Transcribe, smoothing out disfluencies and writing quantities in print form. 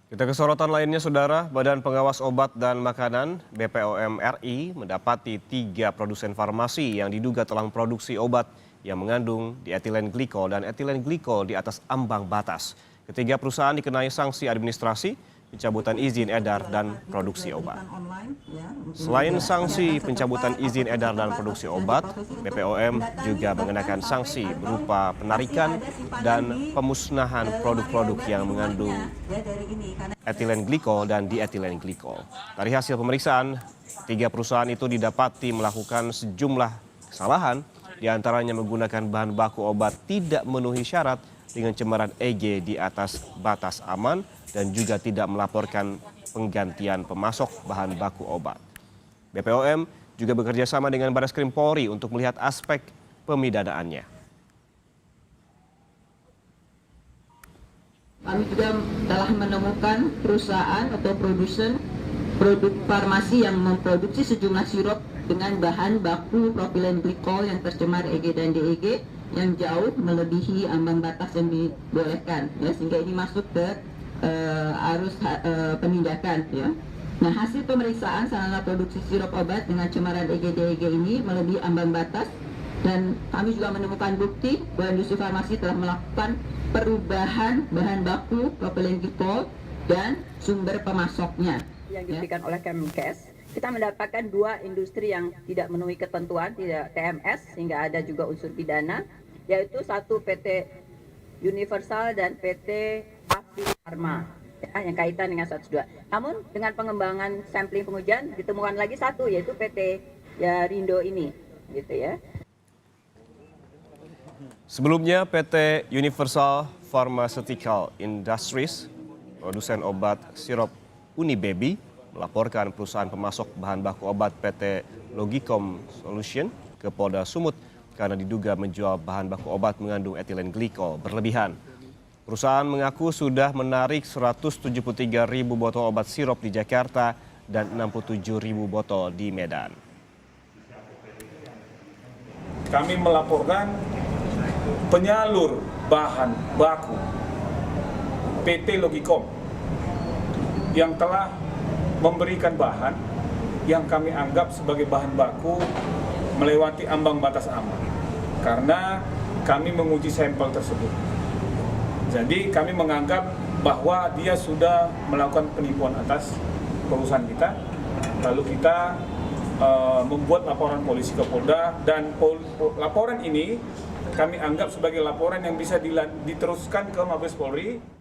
Kita ke sorotan lainnya, Saudara. Badan Pengawas Obat dan Makanan (BPOM) RI mendapati 3 produsen farmasi yang diduga telah memproduksi obat yang mengandung dietilen glikol dan etilen glikol di atas ambang batas. Ketiga perusahaan dikenai sanksi administrasi, pencabutan izin edar dan produksi obat. Selain sanksi pencabutan izin edar dan produksi obat, BPOM juga mengenakan sanksi berupa penarikan dan pemusnahan produk-produk yang mengandung etilen glikol dan dietilen glikol. Dari hasil pemeriksaan, 3 perusahaan itu didapati melakukan sejumlah kesalahan, diantaranya menggunakan bahan baku obat tidak memenuhi syarat dengan cemaran EG di atas batas aman dan juga tidak melaporkan penggantian pemasok bahan baku obat. BPOM juga bekerja sama dengan Barreskrim Polri untuk melihat aspek pemidanaannya. Kami juga telah menemukan perusahaan atau produsen produk farmasi yang memproduksi sejumlah sirup dengan bahan baku propilen glikol yang tercemar EG dan DEG yang jauh melebihi ambang batas yang dibolehkan, ya, sehingga ini masuk ke arus penindakan, ya. Nah, hasil pemeriksaan sarana produksi sirup obat dengan cemaran EG DEG ini melebihi ambang batas, dan kami juga menemukan bukti bahwa industri farmasi telah melakukan perubahan bahan baku propilen glikol dan sumber pemasoknya. Yang diberikan oleh Kemenkes, kita mendapatkan 2 industri yang tidak memenuhi ketentuan, tidak TMS, sehingga ada juga unsur pidana, yaitu satu PT Universal dan PT Pharma, ya, yang kaitan dengan 102. Namun dengan pengembangan sampling pengujian ditemukan lagi satu, yaitu PT Rindo ini, gitu ya. Sebelumnya, PT Universal Pharmaceutical Industries, produsen obat sirup Unibaby, melaporkan perusahaan pemasok bahan baku obat PT Logicom Solution ke Polda Sumut karena diduga menjual bahan baku obat mengandung etilen glikol berlebihan. Perusahaan mengaku sudah menarik 173.000 botol obat sirup di Jakarta dan 67.000 botol di Medan. Kami melaporkan penyalur bahan baku PT Logicom yang telah memberikan bahan yang kami anggap sebagai bahan baku melewati ambang batas aman karena kami menguji sampel tersebut. Jadi kami menganggap bahwa dia sudah melakukan penipuan atas perusahaan kita, lalu kita membuat laporan polisi ke Polda, dan laporan ini kami anggap sebagai laporan yang bisa diteruskan ke Mabes Polri.